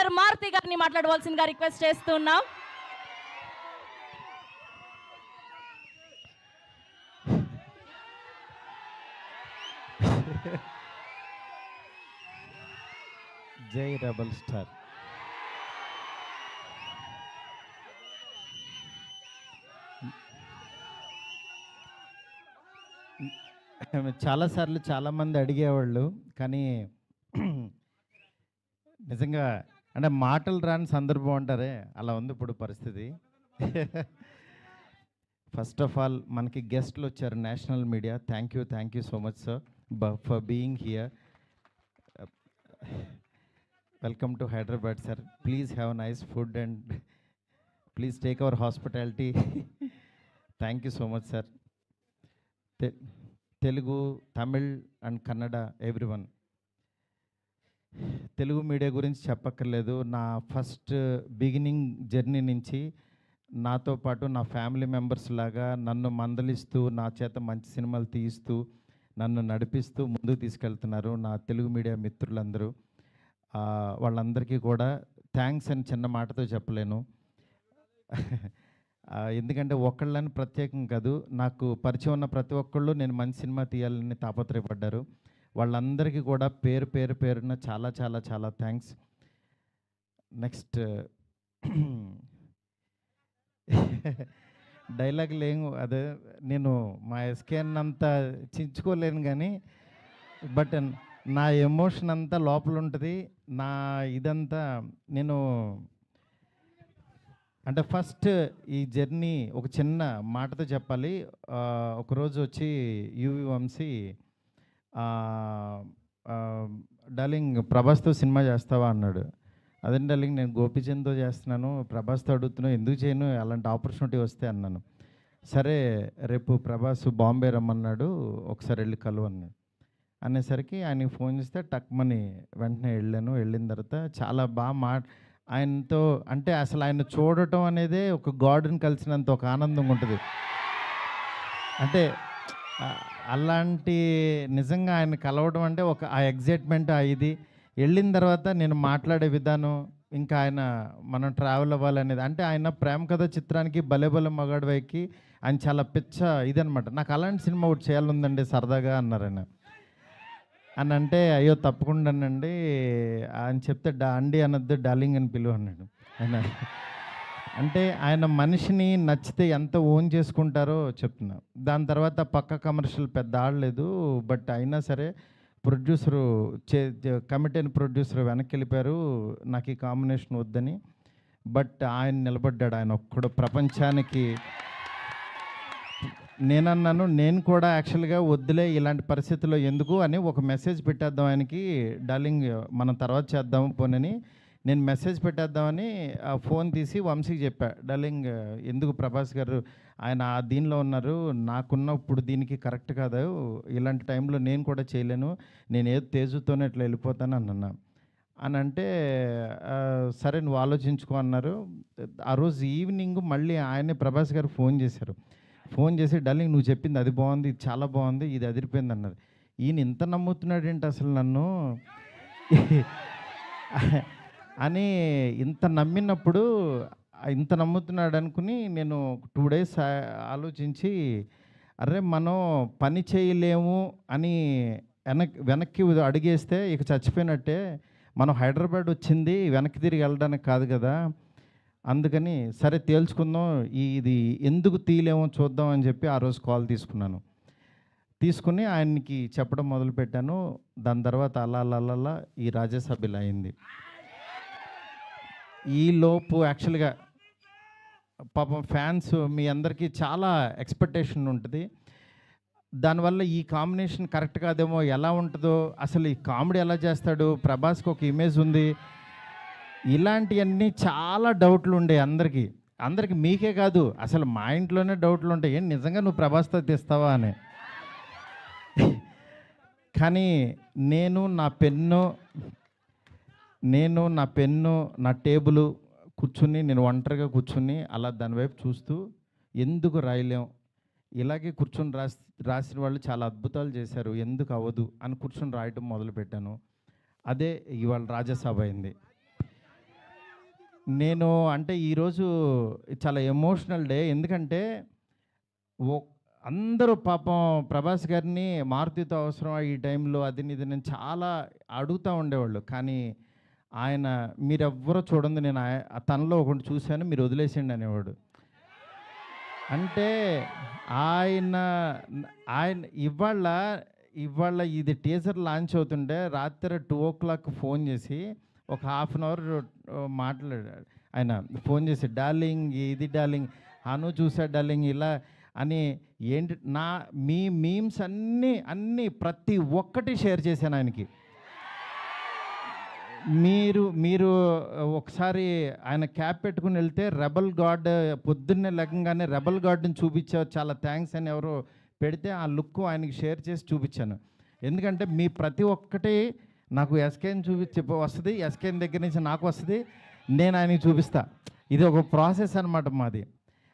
Doctor Maruti గారిని మాట్లాడవలసిందిగా request చేస్తున్నాం. జై రెబల్ స్టార్. చాలాసార్లు చాలామంది అడిగేవాళ్ళు, కానీ నిజంగా అంటే మాటలు రాని సందర్భం అంటారే, అలా ఉంది ఇప్పుడు పరిస్థితి. ఫస్ట్ ఆఫ్ ఆల్ మనకి గెస్ట్లు వచ్చారు, national media. Thank you so much sir for being here. Welcome to Hyderabad sir. Please have nice food and please take our hospitality. Thank you so much sir. Telugu, Tamil and Kannada everyone. Telugu media గురించి చెప్పక్కర్లేదు. నా first beginning journey నుంచి నాతో పాటు నా family members లాగా నన్ను మందలిస్తూ, నా చేత మంచి సినిమాలు తీయిస్తూ, నన్ను నడిపిస్తూ ముందుకు తీసుకెళ్తున్నారు నా తెలుగు మీడియా మిత్రులందరూ. వాళ్ళందరికీ కూడా థ్యాంక్స్ అని చిన్న మాటతో చెప్పలేను. ఎందుకంటే ఒకళ్ళని ప్రత్యేకం కాదు, నాకు పరిచయం ఉన్న ప్రతి ఒక్కళ్ళు నేను మంచి సినిమా తీయాలని తాపత్రయపడ్డారు. వాళ్ళందరికీ కూడా పేరున చాలా చాలా చాలా థ్యాంక్స్. నెక్స్ట్ డైలాగ్ లేవు, అదే నేను మా ఎస్కేన్ అంతా చించుకోలేను, కానీ బట్ నా ఎమోషన్ అంతా లోపల ఉంటుంది. నా ఇదంతా నేను అంటే ఫస్ట్ ఈ జర్నీ ఒక చిన్న మాటతో చెప్పాలి. ఒకరోజు వచ్చి యువి వంశీ, డార్లింగ్ ప్రభాస్తో సినిమా చేస్తావా అన్నాడు. అదే డార్లింగ్ నేను గోపీచంద్తో చేస్తున్నాను, ప్రభాస్తో అడుగుతున్నావు, ఎందుకు చేయను, అలాంటి ఆపర్చునిటీ వస్తే అన్నాను. సరే రేపు ప్రభాస్ బాంబే రమ్మన్నాడు, ఒకసారి వెళ్ళి కలువు అన్నాడు. అనేసరికి ఆయనకి ఫోన్ చేస్తే టక్మని వెంటనే వెళ్ళాను. వెళ్ళిన తర్వాత చాలా బాగా ఆయనతో అంటే అసలు ఆయన చూడటం అనేదే ఒక గాడ్ని కలిసినంత ఒక ఆనందంగా ఉంటుంది. అంటే అలాంటి నిజంగా ఆయన కలవడం అంటే ఒక ఆ ఎగ్జైట్మెంట్ ఇది. వెళ్ళిన తర్వాత నేను మాట్లాడే విధానం, ఇంకా ఆయన మనం ట్రావెల్ అవ్వాలనేది, అంటే ఆయన ప్రేమ కథ చిత్రానికి భలే భలే మగాడు వైకి ఆయన చాలా పిచ్చ ఇదనమాట. నాకు అలాంటి సినిమా ఒకటి చేయాలందండి సరదాగా అన్నారు ఆయన. అని అంటే అయ్యో తప్పకుండానండి అని చెప్తే అండి అనొద్దు డార్లింగ్ అని పిలువ అన్నాడు ఆయన. అంటే ఆయన మనిషిని నచ్చితే ఎంత ఓన్ చేసుకుంటారో చెప్తున్నా. దాని తర్వాత పక్క కమర్షియల్ పెద్ద ఆడలేదు, బట్ అయినా సరే ప్రొడ్యూసరు కమిటీ అయిన ప్రొడ్యూసర్ వెనక్కి వెళ్ళిపోయారు నాకు ఈ కాంబినేషన్ వద్దని. బట్ ఆయన నిలబడ్డాడు, ఆయన ఒక్కడు ప్రపంచానికి. నేనన్నాను నేను కూడా యాక్చువల్గా వద్దులే ఇలాంటి పరిస్థితుల్లో ఎందుకు అని ఒక మెసేజ్ పెట్టేద్దాం ఆయనకి, డార్లింగ్ మనం తర్వాత చేద్దాము పోనని నేను మెసేజ్ పెట్టేద్దామని ఫోన్ తీసి వంశీకి చెప్పా, డార్లింగ్ ఎందుకు ప్రభాస్ గారు ఆయన దీనిలో ఉన్నారు, నాకున్న ఇప్పుడు దీనికి కరెక్ట్ కాదు, ఇలాంటి టైంలో నేను కూడా చేయలేను, నేను ఏదో తేజుతోనే ఇట్లా వెళ్ళిపోతాను అన్నా. అని అంటే సరే నువ్వు ఆలోచించుకో అన్నారు. ఆ రోజు ఈవినింగ్ మళ్ళీ ఆయనే ప్రభాస్ గారు ఫోన్ చేశారు. ఫోన్ చేసి డార్లింగ్ నువ్వు చెప్పింది అది బాగుంది, ఇది చాలా బాగుంది, ఇది అదిరిపోయింది అన్నారు. ఈయన ఇంత నమ్ముతున్నాడు ఏంటి అసలు నన్ను అని ఇంత నమ్మినప్పుడు, ఇంత నమ్ముతున్నాడు అనుకుని నేను 2 days ఆలోచించి, అరే మనం పని చేయలేము అని వెనక్కి అడిగేస్తే ఇక చచ్చిపోయినట్టే, మనం హైదరాబాద్ వచ్చింది వెనక్కి తిరిగి వెళ్ళడానికి కాదు కదా, అందుకని సరే తేల్చుకుందాం, ఇది ఎందుకు తీయలేమో చూద్దాం అని చెప్పి ఆ రోజు కాల్ తీసుకుని ఆయనకి చెప్పడం మొదలుపెట్టాను. దాని తర్వాత అలా ఈ రాజ్యసభ ఇలా అయింది. ఈలోపు యాక్చువల్గా పాపం ఫ్యాన్స్ మీ అందరికీ చాలా ఎక్స్పెక్టేషన్ ఉంటుంది, దానివల్ల ఈ కాంబినేషన్ కరెక్ట్ కాదేమో, ఎలా ఉంటుందో, అసలు ఈ కామెడీ ఎలా చేస్తాడు, ప్రభాస్కి ఒక ఇమేజ్ ఉంది, ఇలాంటివన్నీ చాలా డౌట్లు ఉండే అందరికీ మీకే కాదు అసలు మా ఇంట్లోనే డౌట్లు ఉంటాయి, ఏం నిజంగా నువ్వు ప్రభాస్తో తీస్తావా అని. కానీ నేను నా పెన్ను నా టేబుల్ కూర్చుని, నేను ఒంటరిగా కూర్చుని అలా దాని వైపు చూస్తూ ఎందుకు రాయలేం, ఇలాగే కూర్చొని రాసిన వాళ్ళు చాలా అద్భుతాలు చేశారు, ఎందుకు అవ్వదు అని కూర్చొని రాయటం మొదలుపెట్టాను. అదే ఇవాళ రాజ్యసభ అయింది. నేను అంటే ఈరోజు చాలా ఎమోషనల్ డే. ఎందుకంటే ఒ అందరూ పాపం ప్రభాస్ గారిని మారుతితో అవసరమా ఈ టైంలో అది ఇది నేను చాలా అడుగుతా ఉండేవాళ్ళు. కానీ ఆయన మీరెవ్వరూ చూడండి నేను తనలో ఒకటి చూశాను మీరు వదిలేసేయండి అనేవాడు. అంటే ఆయన ఆయన ఇవాళ ఇవాళ ఇది టీజర్ లాంచ్ అవుతుంటే రాత్రి 2:00 ఫోన్ చేసి ఒక హాఫ్ అన్ అవర్ మాట్లాడాడు. ఆయన ఫోన్ చేసి డార్లింగ్ ఇది డార్లింగ్ అను చూసా డార్లింగ్ ఇలా అని ఏంటి మీ మీమ్స్ అన్నీ ప్రతి ఒక్కటి షేర్ చేశాను ఆయనకి. మీరు ఒకసారి ఆయన క్యాప్ పెట్టుకుని వెళ్తే రెబల్ గాడ్ పొద్దున్నే లెగంగానే రెబల్ గాడ్ని చూపించావు చాలా థ్యాంక్స్ అని ఎవరో పెడితే ఆ లుక్ ఆయనకి షేర్ చేసి చూపించాను. ఎందుకంటే మీ ప్రతి ఒక్కటి నాకు ఎస్కేని వస్తుంది, ఎస్కేన్ దగ్గర నుంచి నాకు వస్తుంది, నేను ఆయనకి చూపిస్తా. ఇది ఒక ప్రాసెస్ అనమాట మాది.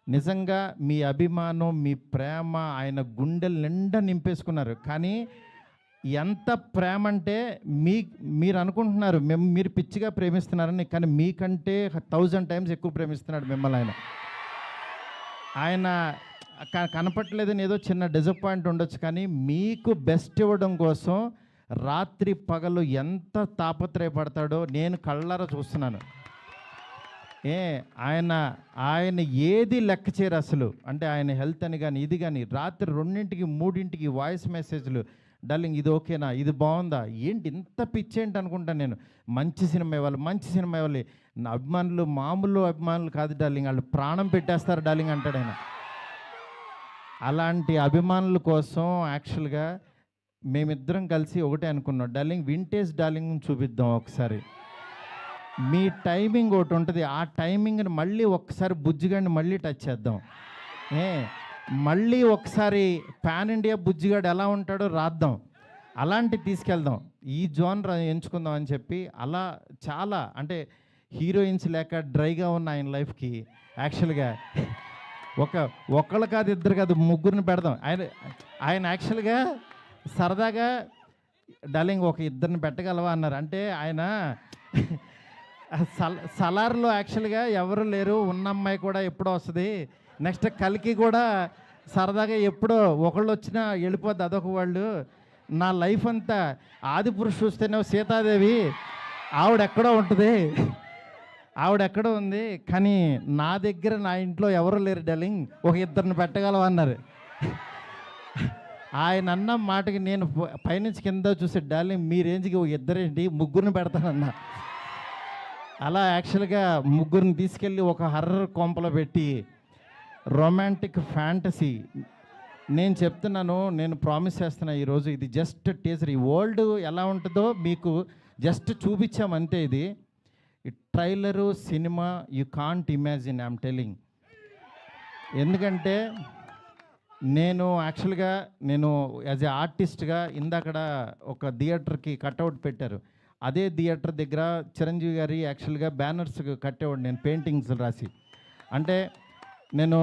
నిజంగా మీ అభిమానం మీ ప్రేమ ఆయన గుండెల నిండా నింపేసుకున్నారు. కానీ ఎంత ప్రేమ అంటే మీరు అనుకుంటున్నారు మీరు పిచ్చిగా ప్రేమిస్తున్నారని, కానీ మీకంటే 1000 టైమ్స్ ఎక్కువ ప్రేమిస్తున్నాడు మిమ్మల్ని. ఆయన కనపట్లేదని ఏదో చిన్న డిసప్పాయింట్ ఉండొచ్చు, కానీ మీకు బెస్ట్ ఇవ్వడం కోసం రాత్రి పగలు ఎంత తాపత్రయపడతాడో నేను కళ్ళారా చూస్తున్నాను. ఆయన ఏది లెక్క చేయరు అసలు. అంటే ఆయన హెల్త్ అని కానీ ఇది కానీ రాత్రి 2ంటికి 3ంటికి వాయిస్ మెసేజ్లు, డార్లింగ్ ఇది ఓకేనా, ఇది బాగుందా, ఏంటి ఇంత పిచ్చేంటి అనుకుంటాను నేను. మంచి సినిమా ఇవ్వాలి. నా అభిమానులు మామూలు అభిమానులు కాదు డార్లింగ్, వాళ్ళు ప్రాణం పెట్టేస్తారు డార్లింగ్ అంటాడు ఆయన. అలాంటి అభిమానుల కోసం యాక్చువల్గా మేమిద్దరం కలిసి ఒకటే అనుకున్నాం, డార్లింగ్ వింటేజ్ డార్లింగ్ చూపిద్దాం ఒకసారి. మీ టైమింగ్ ఒకటి ఉంటుంది, ఆ టైమింగ్ని మళ్ళీ ఒకసారి బుజ్జిగాడిని మళ్ళీ టచ్ చేద్దాం. మళ్ళీ ఒకసారి పాన్ ఇండియా బుజ్జిగాడు ఎలా ఉంటాడో రాద్దాం, అలాంటి తీసుకెళ్దాం, ఈ జోనర్ ఎంచుకుందాం అని చెప్పి అలా చాలా అంటే హీరోయిన్స్ లేక డ్రైగా ఉన్న ఆయన లైఫ్కి యాక్చువల్గా ఒకళ్ళు కాదు ఇద్దరు కాదు ముగ్గురిని పెడదాం. ఆయన యాక్చువల్గా సరదాగా డార్లింగ్ ఒక ఇద్దరిని పెట్టగలవా అన్నారు. అంటే ఆయన సలార్లో యాక్చువల్గా ఎవరు లేరు, ఉన్న అమ్మాయి కూడా ఎప్పుడో వస్తుంది, నెక్స్ట్ కలికి కూడా సరదాగా ఎప్పుడో ఒకళ్ళు వచ్చినా వెళ్ళిపోద్ది అదొక వాళ్ళు. నా లైఫ్ అంతా ఆది పురుషు చూస్తేనే సీతాదేవి ఆవిడెక్కడో ఉంటుంది, ఆవిడెక్కడో ఉంది, కానీ నా దగ్గర నా ఇంట్లో ఎవరు లేరు డార్లింగ్, ఒక ఇద్దరిని పెట్టగలవా అన్నారు. ఆయన అన్న మాటకి నేను పైనుంచి కింద చూసే డార్లింగ్ మీ రేంజ్కి ఒక ఇద్దరేంటి ముగ్గురిని పెడతానన్నా. అలా యాక్చువల్గా ముగ్గురిని తీసుకెళ్ళి ఒక హర్రర్ కొంపలో పెట్టి రొమాంటిక్ ఫ్యాంటసీ నేను చెప్తున్నాను, నేను ప్రామిస్ చేస్తున్నా ఈరోజు ఇది జస్ట్ టీజర్. ఈ వరల్డ్ ఎలా ఉంటుందో మీకు జస్ట్ చూపించామంతే. ఇది trailer cinema you can't imagine, I'm telling. ఎందుకంటే నేను యాక్చువల్గా యాజ్ ఏ ఆర్టిస్ట్గా ఇందాకడ ఒక థియేటర్కి కట్అవుట్ పెట్టారు, అదే థియేటర్ దగ్గర చిరంజీవి గారి యాక్చువల్గా బ్యానర్స్ కట్టేవాడు నేను పెయింటింగ్స్ రాసి. అంటే నేను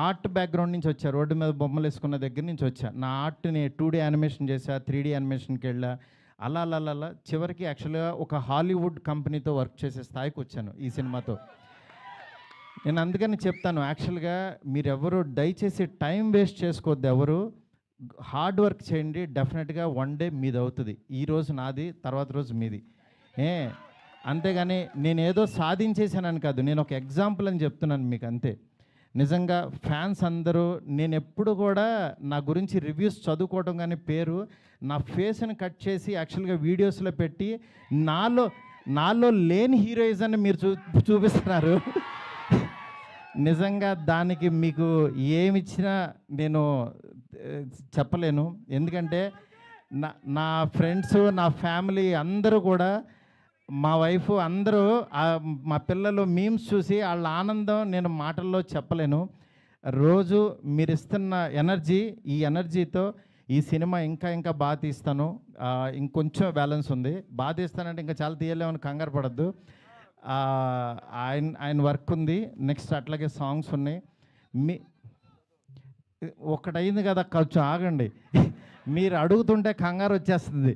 ఆర్ట్ బ్యాక్గ్రౌండ్ నుంచి వచ్చా, రోడ్డు మీద బొమ్మలు వేసుకున్న దగ్గర నుంచి వచ్చా. నా ఆర్ట్ని 2D యానిమేషన్ చేశా, 3D యానిమేషన్కి వెళ్ళా, అలా చివరికి యాక్చువల్గా ఒక హాలీవుడ్ కంపెనీతో వర్క్ చేసే స్థాయికి వచ్చాను ఈ సినిమాతో. నేను అందుకని చెప్తాను, యాక్చువల్గా మీరెవరు దయచేసి టైం వేస్ట్ చేసుకోవద్దు, ఎవరు హార్డ్ వర్క్ చేయండి, డెఫినెట్గా వన్ డే మీది అవుతుంది. ఈరోజు నాది, తర్వాత రోజు మీది. అంతేగాని నేను ఏదో సాధించేసానని కాదు, నేను ఒక ఎగ్జాంపుల్ అని చెప్తున్నాను మీకు అంతే. నిజంగా ఫ్యాన్స్ అందరూ నేను ఎప్పుడు కూడా నా గురించి రివ్యూస్ చదువుకోవడం కానీ పేరు నా ఫేస్ని కట్ చేసి యాక్చువల్గా వీడియోస్లో పెట్టి నాలో లేని హీరోయిజాన్ని మీరు చూపిస్తున్నారు. నిజంగా దానికి మీకు ఏమిచ్చినా నేను చెప్పలేను. ఎందుకంటే నా ఫ్రెండ్స్ నా ఫ్యామిలీ అందరూ కూడా మా వైఫ్ అందరూ మా పిల్లలు మీమ్స్ చూసి వాళ్ళ ఆనందం నేను మాటల్లో చెప్పలేను. రోజు మీరు ఇస్తున్న ఎనర్జీ, ఈ ఎనర్జీతో ఈ సినిమా ఇంకా బాగా తీస్తాను. ఇంకొంచెం బ్యాలెన్స్ ఉంది, బాగా తీస్తానంటే ఇంకా చాలా తీయలేమని కంగారు పడద్దు. ఆయన వర్క్ ఉంది, నెక్స్ట్ అట్లాగే సాంగ్స్ ఉన్నాయి. ఒకటైంది కదా, కొంచెం ఆగండి. మీరు అడుగుతుంటే కంగారు వచ్చేస్తుంది.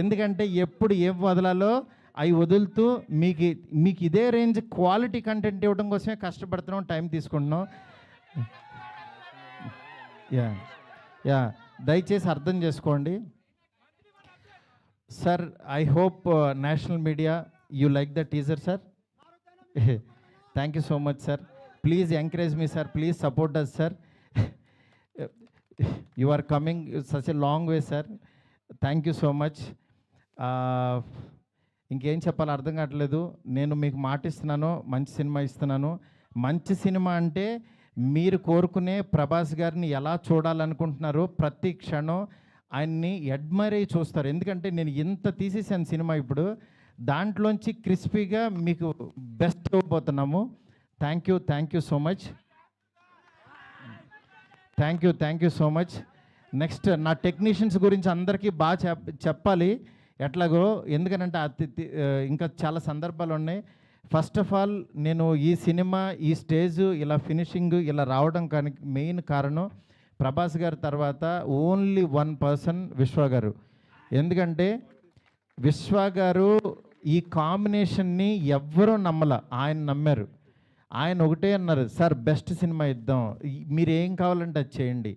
ఎందుకంటే ఎప్పుడు ఏం వదలాలో అవి వదులుతూ మీకు ఇదే రేంజ్ క్వాలిటీ కంటెంట్ ఇవ్వడం కోసమే కష్టపడుతున్నాం, టైం తీసుకుంటున్నాం. యా యా దయచేసి అర్థం చేసుకోండి sir. I hope national media you like the teaser sir. Thank you so much sir. Please encourage me sir, please support us sir. You are coming such a long way sir. Thank you so much. ఇంకేం చెప్పాలో అర్థం కావట్లేదు. నేను మీకు మాట ఇస్తున్నాను, మంచి cinema ఇస్తున్నాను. మంచి సినిమా అంటే మీరు కోరుకునే ప్రభాస్ గారిని ఎలా చూడాలనుకుంటున్నారో ప్రతి క్షణం ఆయన్ని అడ్మైర్ అయ్యి చూస్తారు. ఎందుకంటే నేను ఇంత తీసేసాను సినిమా, ఇప్పుడు దాంట్లోంచి క్రిస్పీగా మీకు బెస్ట్ ఇవ్వబోతున్నాము. Thank you so much. Thank you so much. Next నా టెక్నీషియన్స్ గురించి అందరికీ బాగా చెప్పాలి ఎట్లాగో, ఎందుకనంటే ఇంకా చాలా సందర్భాలు ఉన్నాయి. ఫస్ట్ ఆఫ్ ఆల్ నేను ఈ సినిమా ఈ స్టేజ్ ఇలా ఫినిషింగ్ ఇలా రావడం కానీ మెయిన్ కారణం ప్రభాస్ గారి తర్వాత ఓన్లీ వన్ పర్సన్ విశ్వ గారు. ఎందుకంటే విశ్వ గారు ఈ కాంబినేషన్ని ఎవ్వరూ ఆయన నమ్మారు. ఆయన ఒకటే అన్నారు, సార్ బెస్ట్ సినిమా ఇద్దాం, మీరు ఏం కావాలంటే అది చేయండి.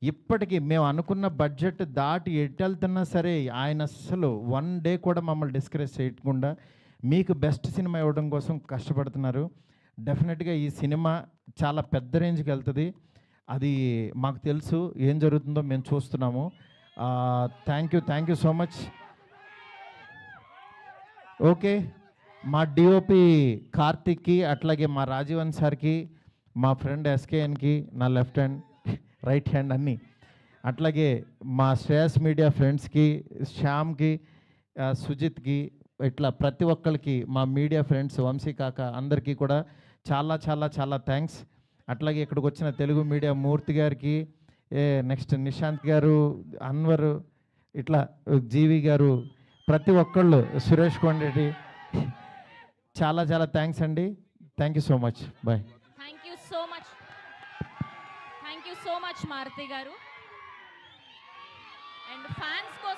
ఇప్పటికీ మేము అనుకున్న బడ్జెట్ దాటి ఎట్టెళ్తున్నా సరే ఆయన అస్సలు వన్ డే కూడా మమ్మల్ని డిస్కరేజ్ చేయకుండా మీకు బెస్ట్ సినిమా ఇవ్వడం కోసం కష్టపడుతున్నారు. డెఫినెట్గా ఈ సినిమా చాలా పెద్ద రేంజ్కి వెళ్తుంది. అది మాకు తెలుసు, ఏం జరుగుతుందో మేము చూస్తున్నాము. Thank you so much. Okay, మా డిఓపి కార్తిక్కి, అట్లాగే మా రాజీవన్ సార్కి, మా ఫ్రెండ్ ఎస్కేఎన్కి, నా లెఫ్ట్ హ్యాండ్ రైట్ హ్యాండ్ అన్నీ, అట్లాగే మా శ్రేయస్ మీడియా ఫ్రెండ్స్కి, శ్యామ్కి, సుజిత్కి, ఇట్లా ప్రతి ఒక్కరికి, మా మీడియా ఫ్రెండ్స్ వంశీ కాక అందరికీ కూడా చాలా చాలా చాలా థ్యాంక్స్. అట్లాగే ఇక్కడికి వచ్చిన తెలుగు మీడియా మూర్తి గారికి, నెక్స్ట్ నిశాంత్ గారు, అన్వర్, ఇట్లా జీవి గారు, ప్రతి ఒక్కళ్ళు, సురేష్ కొండరెడ్డి, చాలా చాలా థ్యాంక్స్ అండి. Thank you so much. Bye. Thank you so much Maruti గారు. అండ్ ఫ్యాన్స్ కోసం